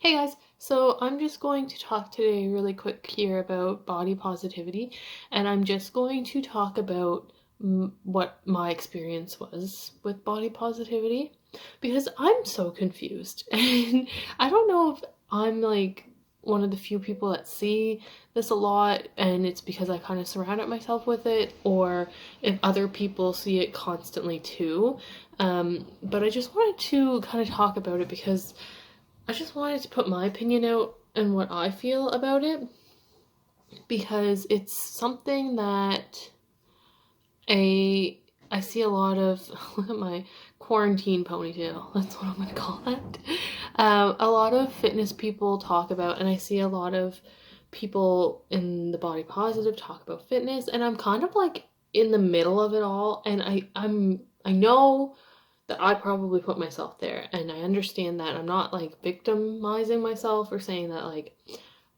Hey guys, so I'm just going to talk today really quick here about body positivity, and I'm just going to talk about what my experience was with body positivity because I'm so confused and I don't know if I'm like one of the few people that see this a lot and it's because I kind of surrounded myself with it, or if other people see it constantly too. But I just wanted to kind of talk about it because I just wanted to put my opinion out and what I feel about it, because it's something that I see a lot of. Look at my quarantine ponytail. That's what I'm gonna call it. A lot of fitness people talk about, and I see a lot of people in the body positive talk about fitness, and I'm kind of like in the middle of it all, and I know that I probably put myself there, and I understand that. I'm not like victimizing myself or saying that like,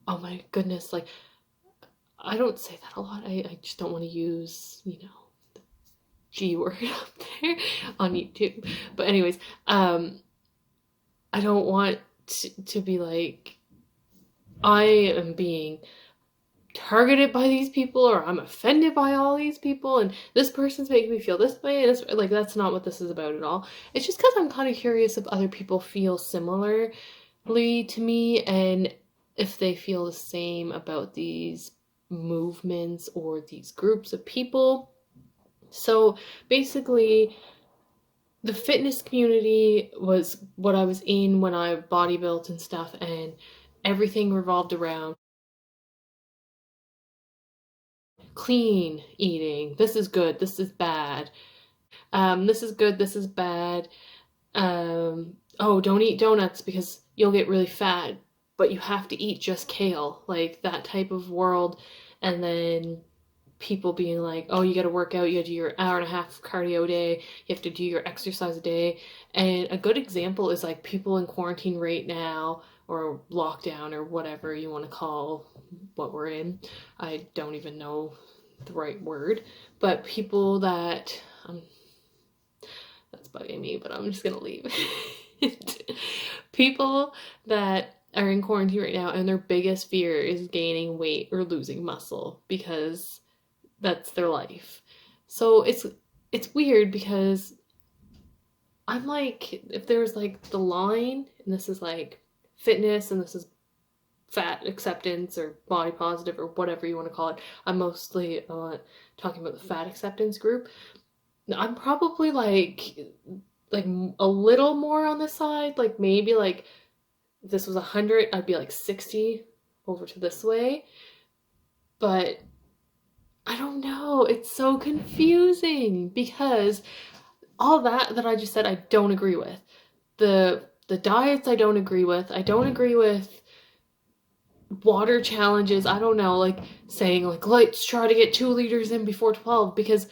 oh my goodness, like I don't say that a lot. I just don't want to use, the G word up there on YouTube. But anyways, I don't want to be like I am being targeted by these people, or I'm offended by all these people, and this person's making me feel this way, and it's like that's not what this is about at all. It's just because I'm kind of curious if other people feel similarly to me, and if they feel the same about these movements or these groups of people. So basically, the fitness community was what I was in when I bodybuilt and stuff, and everything revolved around clean eating. This is good, this is bad. This is good, this is bad. Oh, don't eat donuts because you'll get really fat, but you have to eat just kale. Like that type of world. And then people being like, oh, you got to work out, you got to do your hour and a half cardio a day, you have to do your exercise a day. And a good example is like people in quarantine right now, or lockdown, or whatever you want to call what we're in. I don't even know the right word, but people that that's bugging me, but I'm just gonna leave it. People that are in quarantine right now and their biggest fear is gaining weight or losing muscle because that's their life. So it's weird because I'm like, if there's like the line, and this is like fitness and this is fat acceptance or body positive or whatever you want to call it. I'm mostly talking about the fat acceptance group. I'm probably like a little more on this side, like maybe like if this was 100, I'd be like 60 over to this way. But I don't know, it's so confusing because all that I just said I don't agree with. The diets I don't agree with. I don't agree with water challenges. I don't know, like saying like let's try to get 2 liters in before 12, because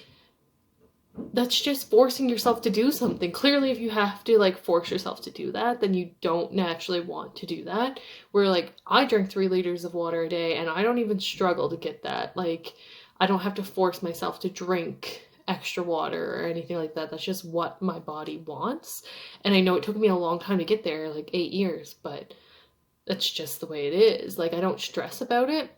that's just forcing yourself to do something. Clearly, if you have to like force yourself to do that, then you don't naturally want to do that. Where like I drink 3 liters of water a day and I don't even struggle to get that. Like I don't have to force myself to drink extra water or anything like that. That's just what my body wants. And I know it took me a long time to get there, like 8 years, but that's just the way it is. Like I don't stress about it.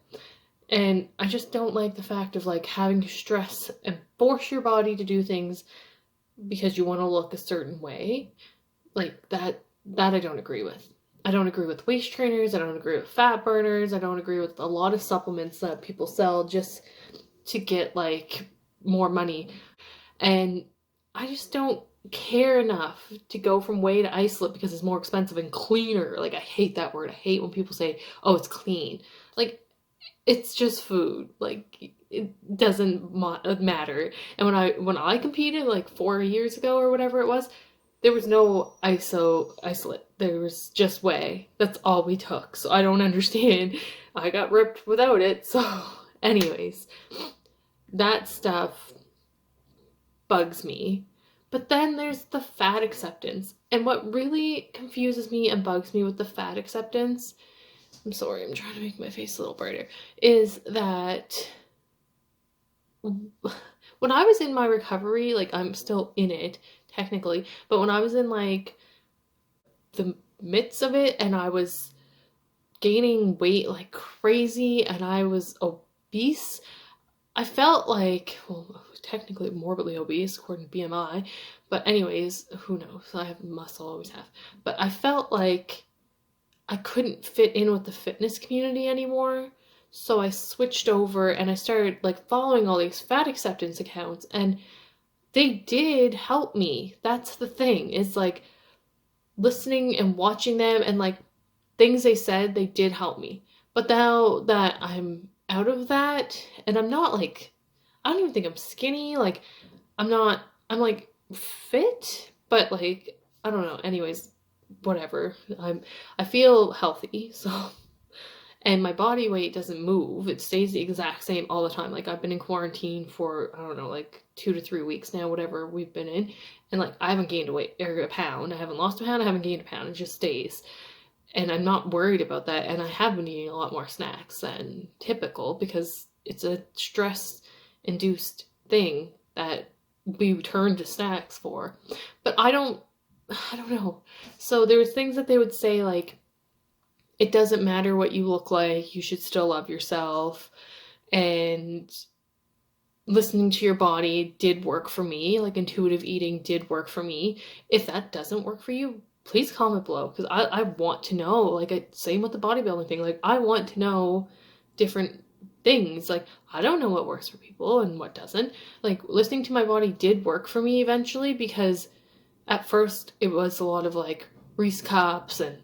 And I just don't like the fact of like having to stress and force your body to do things because you want to look a certain way. Like that I don't agree with. I don't agree with waist trainers, I don't agree with fat burners, I don't agree with a lot of supplements that people sell just to get like more money. And I just don't care enough to go from whey to isolate because it's more expensive and cleaner. Like I hate that word. I hate when people say, "Oh, it's clean." Like it's just food. Like it doesn't matter. And when I competed like 4 years ago or whatever it was, there was no isolate. There was just whey. That's all we took. So I don't understand. I got ripped without it. So anyways, that stuff bugs me. But then there's the fat acceptance. And what really confuses me and bugs me with the fat acceptance, I'm sorry, I'm trying to make my face a little brighter, is that when I was in my recovery, like I'm still in it technically, but when I was in like the midst of it and I was gaining weight like crazy and I was obese. I felt like, well, technically morbidly obese according to BMI, but anyways, who knows? I have muscle, always have. But I felt like I couldn't fit in with the fitness community anymore. So I switched over and I started like following all these fat acceptance accounts, and they did help me. That's the thing. It's like listening and watching them and like things they said, they did help me. But now that I'm out of that and I'm not like, I don't even think I'm skinny. Like I'm like fit, but like, I don't know. Anyways, whatever. I feel healthy, so, and my body weight doesn't move. It stays the exact same all the time. Like I've been in quarantine for, I don't know, like 2 to 3 weeks now, whatever we've been in. And like I haven't gained a weight or a pound. I haven't lost a pound. I haven't gained a pound. It just stays. And I'm not worried about that. And I have been eating a lot more snacks than typical because it's a stress induced thing that we turn to snacks for. But I don't know. So there was things that they would say like, it doesn't matter what you look like, you should still love yourself. And listening to your body did work for me. Like intuitive eating did work for me. If that doesn't work for you, please comment below, because I want to know. Like, same with the bodybuilding thing. Like, I want to know different things. Like, I don't know what works for people and what doesn't. Like, listening to my body did work for me eventually, because at first it was a lot of like Reese cups and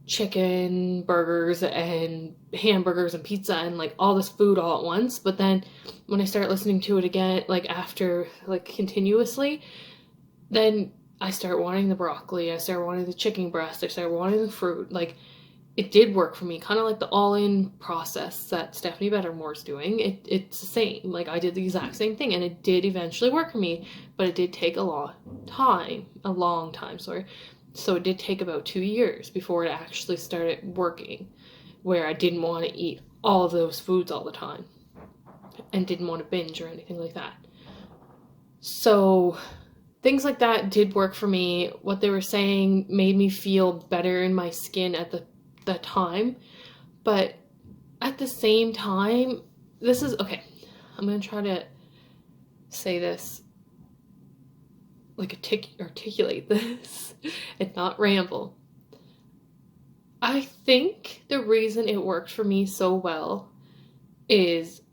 chicken burgers and hamburgers and pizza and like all this food all at once. But then when I start listening to it again, like after like continuously, then I start wanting the broccoli, I start wanting the chicken breast, I start wanting the fruit. Like, it did work for me, kind of like the all-in process that Stephanie Buttermore's doing. It's the same. Like, I did the exact same thing, and it did eventually work for me, but it did take a long time, sorry. So it did take about 2 years before it actually started working, where I didn't want to eat all of those foods all the time, and didn't want to binge or anything like that. So things like that did work for me. What they were saying made me feel better in my skin at the time. But at the same time, this is, okay, I'm going to try to say this, like articulate this and not ramble. I think the reason it worked for me so well is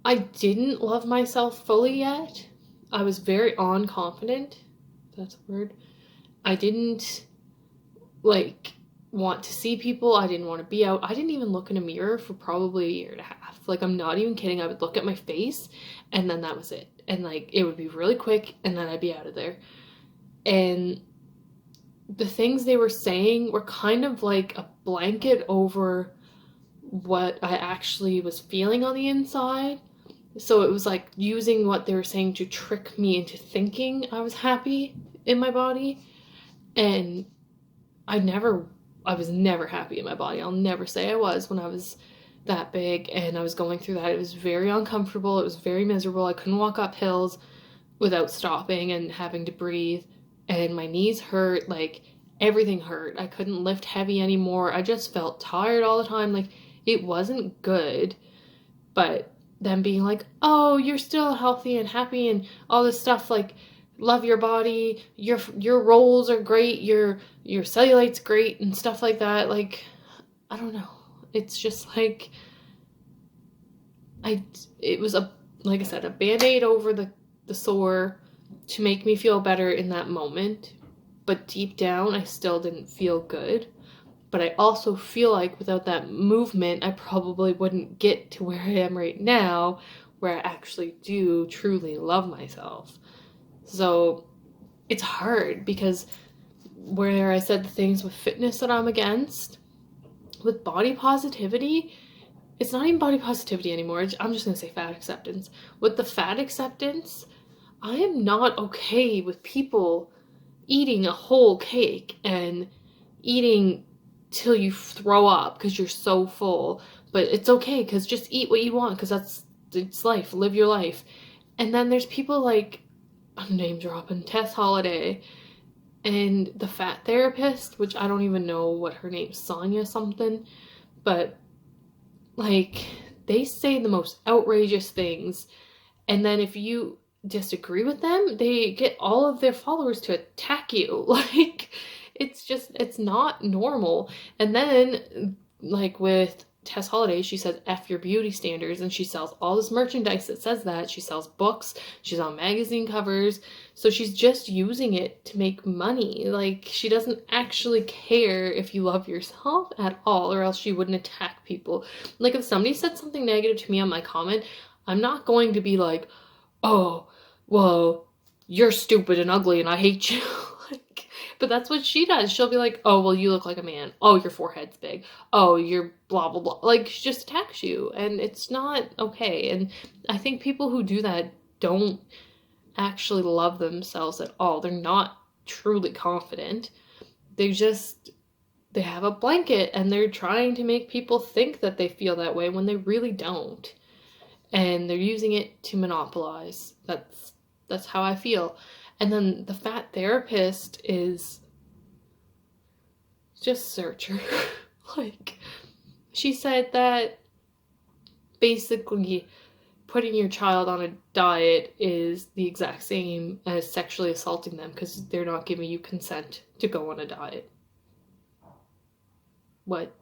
I didn't love myself fully yet. I was very unconfident, if that's a word. I didn't, like, want to see people. I didn't want to be out. I didn't even look in a mirror for probably a year and a half. Like, I'm not even kidding. I would look at my face, and then that was it. And, like, it would be really quick, and then I'd be out of there. And the things they were saying were kind of like a blanket over what I actually was feeling on the inside. So it was like using what they were saying to trick me into thinking I was happy in my body. And I was never happy in my body. I'll never say I was when I was that big and I was going through that. It was very uncomfortable. It was very miserable. I couldn't walk up hills without stopping and having to breathe. And my knees hurt. Like, everything hurt. I couldn't lift heavy anymore. I just felt tired all the time. Like, it wasn't good. But them being like, oh, you're still healthy and happy and all this stuff, like, love your body, your rolls are great, your cellulite's great and stuff like that. Like, I don't know. It's just like, it was like I said, a band-aid over the sore to make me feel better in that moment. But deep down, I still didn't feel good. But I also feel like without that movement, I probably wouldn't get to where I am right now, where I actually do truly love myself. So it's hard, because where I said the things with fitness that I'm against, with body positivity, it's not even body positivity anymore. I'm just going to say fat acceptance. With the fat acceptance, I am not okay with people eating a whole cake and eating till you throw up because you're so full. But it's okay, because just eat what you want, because it's life. Live your life. And then there's people like, I'm name dropping, Tess Holiday, And the fat therapist, which I don't even know what her name's, Sonia something, but like they say the most outrageous things, and then if you disagree with them, they get all of their followers to attack you. Like it's not normal. And then like with Tess Holiday, she says F your beauty standards, and she sells all this merchandise that says that. She sells books, she's on magazine covers, so she's just using it to make money. Like, she doesn't actually care if you love yourself at all, or else she wouldn't attack people. Like, if somebody said something negative to me on my comment, I'm not going to be like, oh, well, you're stupid and ugly and I hate you. Like, but that's what she does. She'll be like, oh, well, you look like a man. Oh, your forehead's big. Oh, you're blah, blah, blah. Like, she just attacks you, and it's not okay. And I think people who do that don't actually love themselves at all. They're not truly confident. They have a blanket, and they're trying to make people think that they feel that way when they really don't. And they're using it to monopolize. That's how I feel. And then the fat therapist is just search her. Like, she said that basically putting your child on a diet is the exact same as sexually assaulting them because they're not giving you consent to go on a diet. What?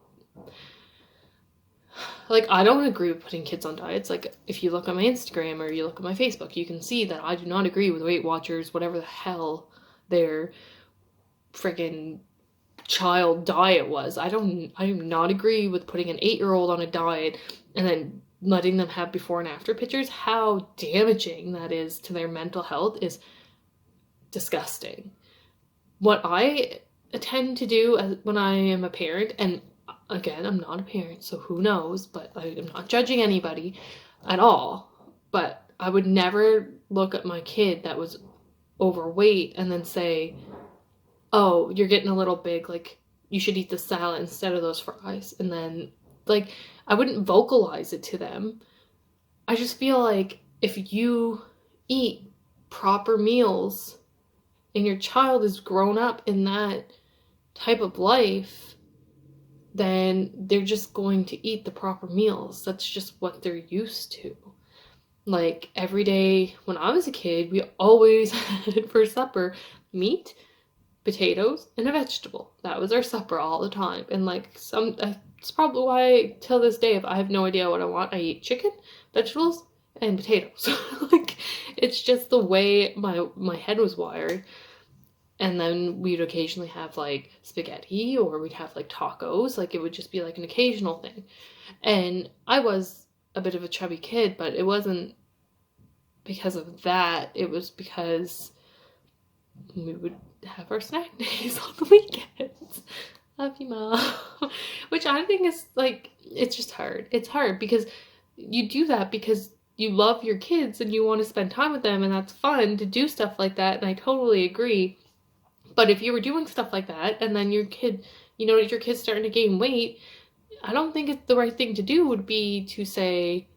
Like, I don't agree with putting kids on diets. Like, if you look at my Instagram or you look at my Facebook, you can see that I do not agree with Weight Watchers, whatever the hell their friggin' child diet was. I do not agree with putting an 8-year-old on a diet and then letting them have before and after pictures. How damaging that is to their mental health is disgusting. What I tend to do when I am a parent, and again, I'm not a parent, so who knows, but I'm not judging anybody at all, but I would never look at my kid that was overweight and then say, oh, you're getting a little big, like, you should eat the salad instead of those fries. And then, like, I wouldn't vocalize it to them. I just feel like if you eat proper meals and your child is grown up in that type of life, then they're just going to eat the proper meals. That's just what they're used to. Like, every day when I was a kid, we always had for supper meat, potatoes, and a vegetable. That was our supper all the time. And like, it's probably why till this day, if I have no idea what I want, I eat chicken, vegetables, and potatoes. Like, it's just the way my head was wired. And then we'd occasionally have like spaghetti, or we'd have like tacos. Like, it would just be like an occasional thing. And I was a bit of a chubby kid, but it wasn't because of that. It was because we would have our snack days on the weekends. Love you, Mom. Which I think is like, it's just hard. It's hard because you do that because you love your kids and you want to spend time with them, and that's fun to do stuff like that. And I totally agree. But if you were doing stuff like that and then your kid, your kid's starting to gain weight, I don't think it's the right thing to do would be to say,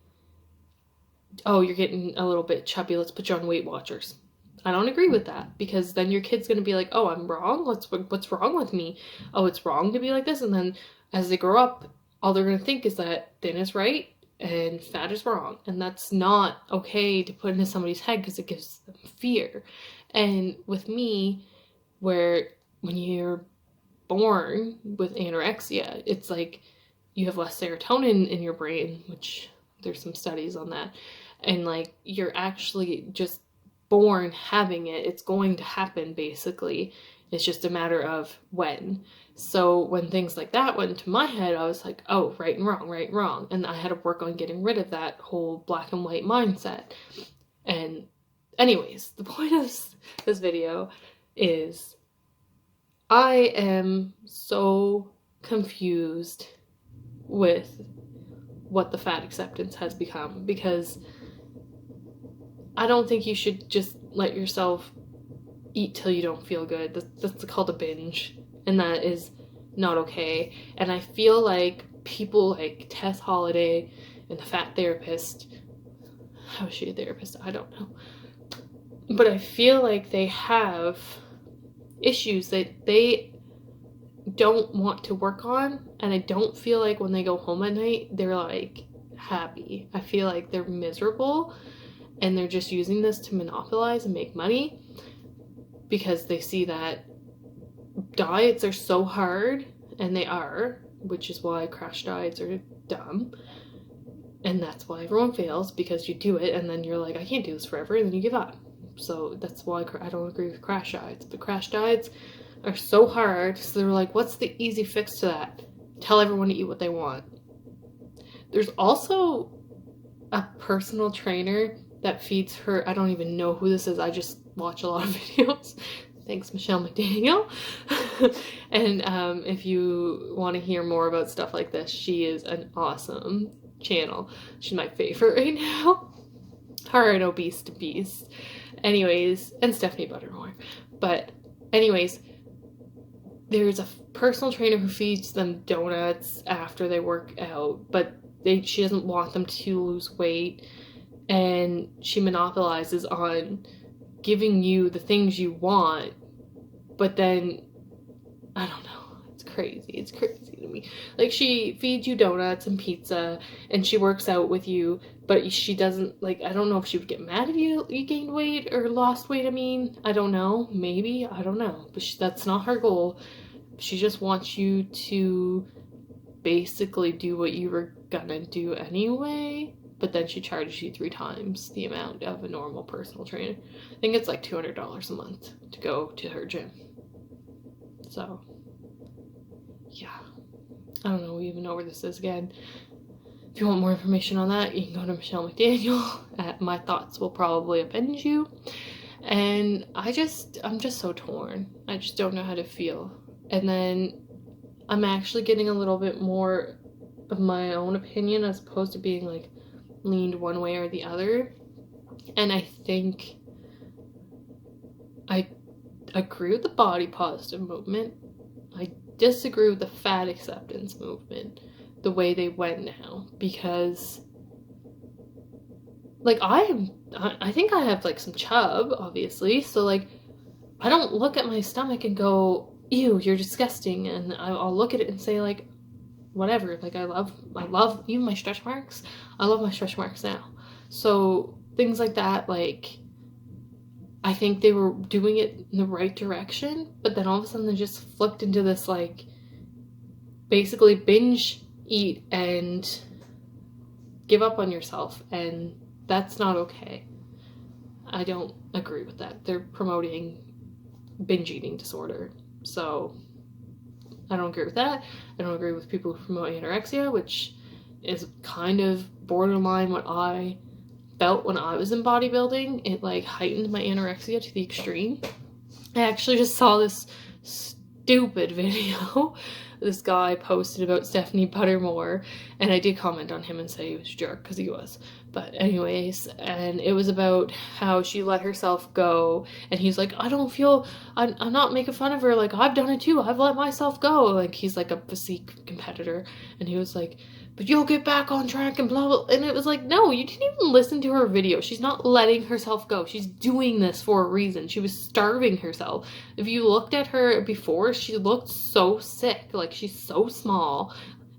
oh, you're getting a little bit chubby, let's put you on Weight Watchers. I don't agree with that, because then your kid's going to be like, oh, I'm wrong? What's wrong with me? Oh, it's wrong to be like this? And then as they grow up, all they're going to think is that thin is right and fat is wrong. And that's not okay to put into somebody's head because it gives them fear. And with me, where when you're born with anorexia, it's like you have less serotonin in your brain, which there's some studies on that. And like, you're actually just born having it. It's going to happen, basically. It's just a matter of when. So when things like that went into my head, I was like, oh, right and wrong, right and wrong. And I had to work on getting rid of that whole black and white mindset. And anyways, the point of this video is I am so confused with what the fat acceptance has become, because I don't think you should just let yourself eat till you don't feel good. That's called a binge, and that is not okay. And I feel like people like Tess Holiday and the fat therapist, how is she a therapist? I don't know. But I feel like they have issues that they don't want to work on, and I don't feel like when they go home at night they're like happy. I feel like they're miserable and they're just using this to monopolize and make money because they see that diets are so hard, and they are, which is why crash diets are dumb, and that's why everyone fails, because you do it and then you're like, I can't do this forever, and then you give up. So that's why I don't agree with crash diets. The crash diets are so hard, so they're like, what's the easy fix to that? Tell everyone to eat what they want. There's also a personal trainer that feeds her, I don't even know who this is, I just watch a lot of videos. Thanks, Michelle McDaniel. And if you want to hear more about stuff like this, she is an awesome channel. She's my favorite right now. Her and Obese to Beast. Anyways, and Stephanie Buttermore. But anyways, there's a personal trainer who feeds them donuts after they work out, but she doesn't want them to lose weight, and she monopolizes on giving you the things you want, but then, I don't know, it's crazy to me. Like, she feeds you donuts and pizza, and she works out with you, but she doesn't, like, I don't know if she would get mad if you gained weight or lost weight, I don't know, maybe, I don't know, but that's not her goal. She just wants you to basically do what you were gonna do anyway, but then she charges you 3 times the amount of a normal personal trainer. I think it's like $200 a month to go to her gym. So, yeah. I don't know even know where this is again. If you want more information on that, you can go to Michelle McDaniel at My Thoughts Will Probably Offend You. And I'm just so torn. I just don't know how to feel. And then I'm actually getting a little bit more of my own opinion as opposed to being like leaned one way or the other. And I think I agree with the body positive movement. I disagree with the fat acceptance movement, the way they went now, because like I think I have like some chub, obviously, so like I don't look at my stomach and go, ew, you're disgusting, and I'll look at it and say like, whatever, like I love even my stretch marks. I love my stretch marks now. So things like that, like I think they were doing it in the right direction, but then all of a sudden they just flipped into this like basically binge eat and give up on yourself, and that's not okay. I don't agree with that. They're promoting binge eating disorder, so I don't agree with that. I don't agree with people who promote anorexia, which is kind of borderline what I felt when I was in bodybuilding. It like heightened my anorexia to the extreme. I actually just saw this stupid video this guy posted about Stephanie Buttermore, and I did comment on him and say he was a jerk, because he was. But anyways, and it was about how she let herself go, and he's like, I don't feel, I'm not making fun of her, like, I've done it too, I've let myself go, like, he's like a physique competitor, and he was like, but you'll get back on track and blah, blah, and it was like, no, you didn't even listen to her video. She's not letting herself go. She's doing this for a reason. She was starving herself. If you looked at her before, she looked so sick, like, she's so small,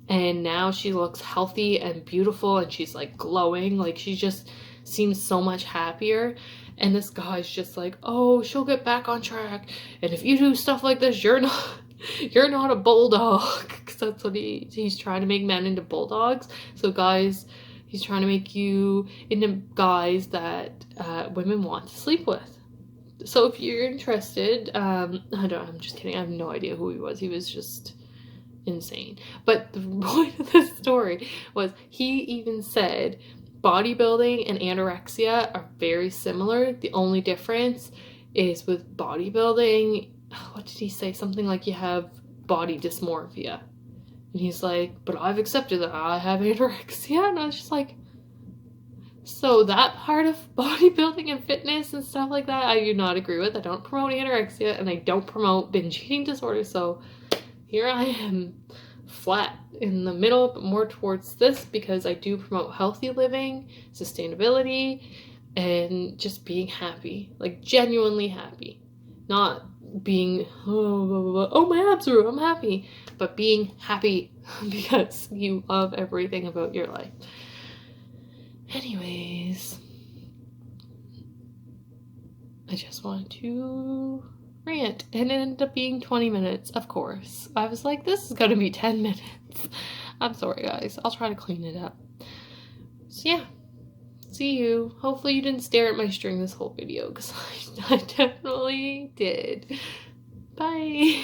and now she looks healthy and beautiful, and she's like glowing, like she just seems so much happier. And this guy's just like, oh, she'll get back on track, and if you do stuff like this, you're not a bulldog, because that's what he's trying to make men into bulldogs. So guys, he's trying to make you into guys that women want to sleep with. So if you're interested, I'm just kidding, I have no idea who he was just insane. But the point of this story was, he even said bodybuilding and anorexia are very similar. The only difference is with bodybuilding, what did he say? Something like you have body dysmorphia. And he's like, but I've accepted that I have anorexia. And I was just like, so that part of bodybuilding and fitness and stuff like that, I do not agree with. I don't promote anorexia, and I don't promote binge eating disorder. So here I am, flat in the middle, but more towards this, because I do promote healthy living, sustainability, and just being happy, like genuinely happy. Not being, oh, my abs grew, I'm happy. But being happy because you love everything about your life. Anyways, I just wanted to rant, and it ended up being 20 minutes, of course. I was like, this is gonna be 10 minutes. I'm sorry, guys. I'll try to clean it up. So yeah, see you. Hopefully you didn't stare at my string this whole video, because I definitely did. Bye.